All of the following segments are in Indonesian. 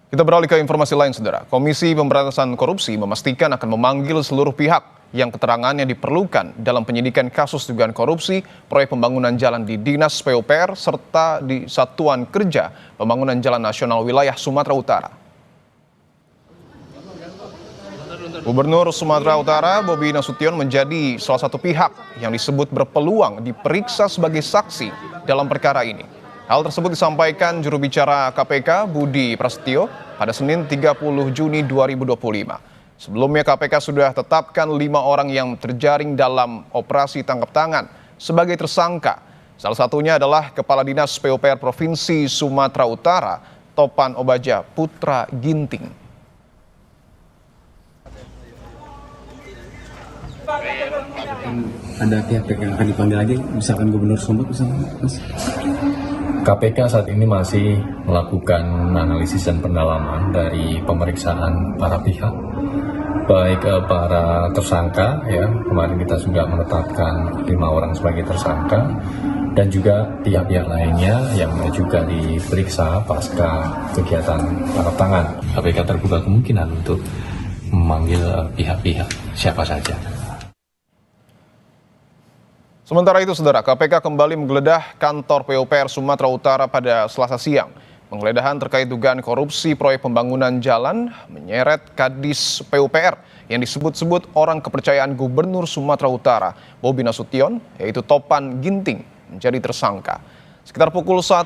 Kita beralih ke informasi lain, Saudara. Komisi Pemberantasan Korupsi memastikan akan memanggil seluruh pihak yang keterangannya diperlukan dalam penyidikan kasus dugaan korupsi proyek pembangunan jalan di Dinas PUPR serta di Satuan Kerja Pembangunan Jalan Nasional Wilayah Sumatera Utara. Gubernur Sumatera Utara Bobi Nasution menjadi salah satu pihak yang disebut berpeluang diperiksa sebagai saksi dalam perkara ini. Hal tersebut disampaikan juru bicara KPK Budi Prasetyo pada Senin 30 Juni 2025. Sebelumnya KPK sudah tetapkan 5 orang yang terjaring dalam operasi tangkap tangan sebagai tersangka. Salah satunya adalah Kepala Dinas PUPR Provinsi Sumatera Utara, Topan Obaja Putra Ginting. Ada pihak-pihak yang akan dipanggil lagi, misalkan Gubernur Sumut misalnya, Mas? KPK saat ini masih melakukan analisis dan pendalaman dari pemeriksaan para pihak, baik para tersangka, ya kemarin kita juga menetapkan 5 orang sebagai tersangka, dan juga pihak-pihak lainnya yang juga diperiksa pasca kegiatan tangkap tangan. KPK terbuka kemungkinan untuk memanggil pihak-pihak siapa saja. Sementara itu, Saudara, KPK kembali menggeledah kantor PUPR Sumatera Utara pada Selasa siang. Penggeledahan terkait dugaan korupsi proyek pembangunan jalan menyeret Kadis PUPR yang disebut-sebut orang kepercayaan Gubernur Sumatera Utara, Bobi Nasution, yaitu Topan Ginting, menjadi tersangka. Sekitar pukul 1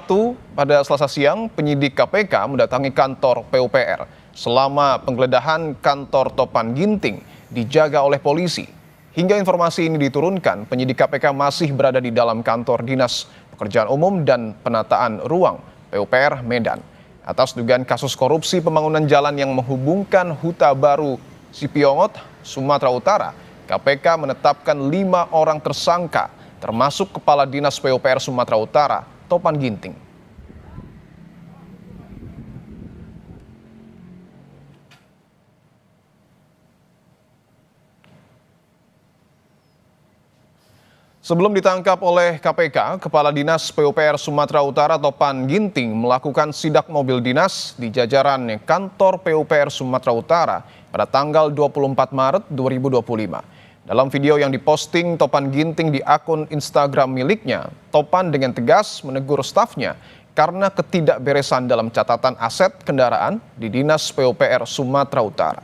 pada Selasa siang, penyidik KPK mendatangi kantor PUPR. Selama penggeledahan, kantor Topan Ginting dijaga oleh polisi. Hingga informasi ini diturunkan, penyidik KPK masih berada di dalam kantor Dinas Pekerjaan Umum dan Penataan Ruang PUPR Medan. Atas dugaan kasus korupsi pembangunan jalan yang menghubungkan Huta Baru Sipiongot, Sumatera Utara, KPK menetapkan 5 orang tersangka, termasuk Kepala Dinas PUPR Sumatera Utara, Topan Ginting. Sebelum ditangkap oleh KPK, Kepala Dinas PUPR Sumatera Utara Topan Ginting melakukan sidak mobil dinas di jajaran kantor PUPR Sumatera Utara pada tanggal 24 Maret 2025. Dalam video yang diposting Topan Ginting di akun Instagram miliknya, Topan dengan tegas menegur stafnya karena ketidakberesan dalam catatan aset kendaraan di Dinas PUPR Sumatera Utara.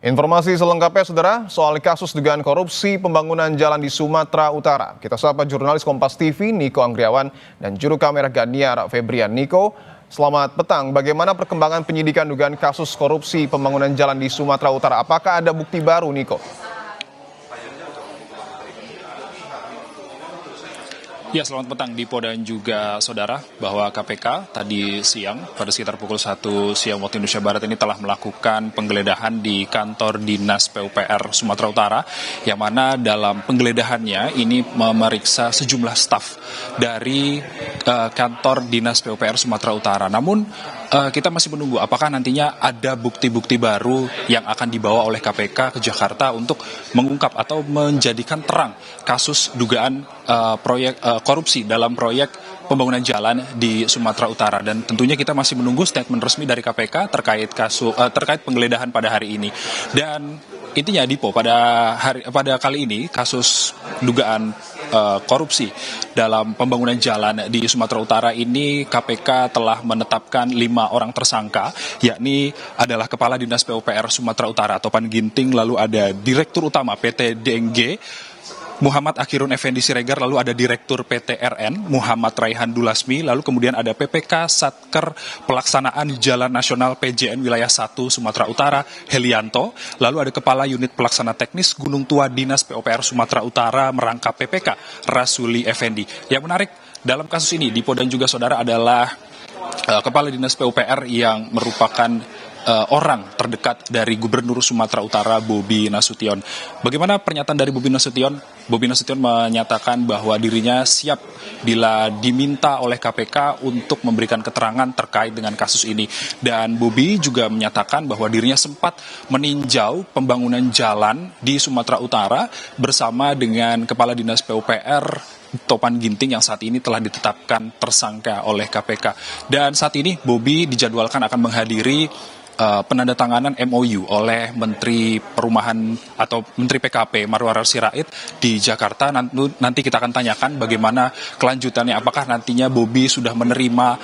Informasi selengkapnya, Saudara, soal kasus dugaan korupsi pembangunan jalan di Sumatera Utara. Kita sapa jurnalis Kompas TV, Niko Anggriawan, dan juru kamera Ganiar Febrian. Niko, selamat petang. Bagaimana perkembangan penyidikan dugaan kasus korupsi pembangunan jalan di Sumatera Utara? Apakah ada bukti baru, Niko? Ya, selamat petang Dipo dan juga saudara, bahwa KPK tadi siang pada sekitar pukul 1 siang waktu Indonesia Barat ini telah melakukan penggeledahan di kantor Dinas PUPR Sumatera Utara, yang mana dalam penggeledahannya ini memeriksa sejumlah staf dari kantor Dinas PUPR Sumatera Utara. Namun kita masih menunggu apakah nantinya ada bukti-bukti baru yang akan dibawa oleh KPK ke Jakarta untuk mengungkap atau menjadikan terang kasus dugaan proyek korupsi dalam proyek pembangunan jalan di Sumatera Utara. Dan tentunya kita masih menunggu statement resmi dari KPK terkait penggeledahan pada hari ini. Dan intinya, Dipo, pada kali ini kasus dugaan korupsi dalam pembangunan jalan di Sumatera Utara ini, KPK telah menetapkan 5 orang tersangka, yakni adalah Kepala Dinas PUPR Sumatera Utara Topan Ginting, lalu ada Direktur Utama PT DNG Muhammad Akhirun Effendi Siregar, lalu ada Direktur PT RN Muhammad Raihan Dulasmi, lalu kemudian ada PPK Satker Pelaksanaan Jalan Nasional PJN Wilayah 1 Sumatera Utara Helianto, lalu ada Kepala Unit Pelaksana Teknis Gunung Tua Dinas PUPR Sumatera Utara merangkap PPK Rasuli Effendi. Yang menarik dalam kasus ini, Dipo dan juga saudara, adalah Kepala Dinas PUPR yang merupakan orang terdekat dari Gubernur Sumatera Utara Bobi Nasution. Bagaimana pernyataan dari Bobi Nasution? Bobi Nasution menyatakan bahwa dirinya siap bila diminta oleh KPK untuk memberikan keterangan terkait dengan kasus ini. Dan Bobi juga menyatakan bahwa dirinya sempat meninjau pembangunan jalan di Sumatera Utara bersama dengan Kepala Dinas PUPR Topan Ginting yang saat ini telah ditetapkan tersangka oleh KPK. Dan saat ini Bobi dijadwalkan akan menghadiri penandatanganan MOU oleh Menteri Perumahan atau Menteri PKP Marwarar Sirait di Jakarta. Nanti kita akan tanyakan bagaimana kelanjutannya, apakah nantinya Bobi sudah menerima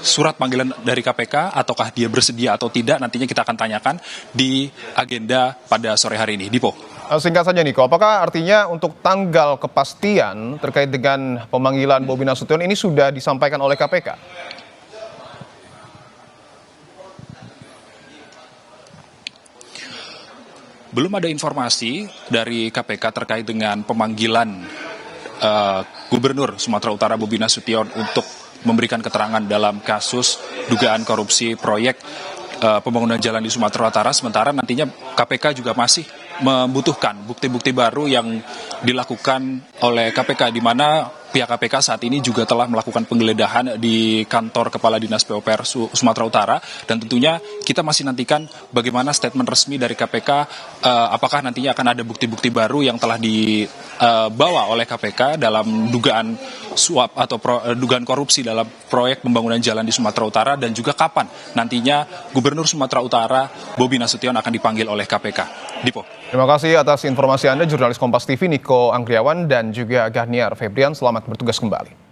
surat panggilan dari KPK ataukah dia bersedia atau tidak, nantinya kita akan tanyakan di agenda pada sore hari ini. Dipo. Singkat saja Niko, apakah artinya untuk tanggal kepastian terkait dengan pemanggilan Bobi Nasution ini sudah disampaikan oleh KPK? Belum ada informasi dari KPK terkait dengan pemanggilan Gubernur Sumatera Utara Bobi Nasution untuk memberikan keterangan dalam kasus dugaan korupsi proyek pembangunan jalan di Sumatera Utara. Sementara nantinya KPK juga masih membutuhkan bukti-bukti baru yang dilakukan oleh KPK, di mana pihak KPK saat ini juga telah melakukan penggeledahan di kantor Kepala Dinas PUPR Sumatera Utara, dan tentunya kita masih nantikan bagaimana statement resmi dari KPK, apakah nantinya akan ada bukti-bukti baru yang telah dibawa oleh KPK dalam dugaan suap atau dugaan korupsi dalam proyek pembangunan jalan di Sumatera Utara, dan juga kapan nantinya Gubernur Sumatera Utara Bobi Nasution akan dipanggil oleh KPK. Dipo. Terima kasih atas informasi Anda, jurnalis Kompas TV Niko Anggriawan dan juga Gahniar Febrian. Selamat bertugas kembali.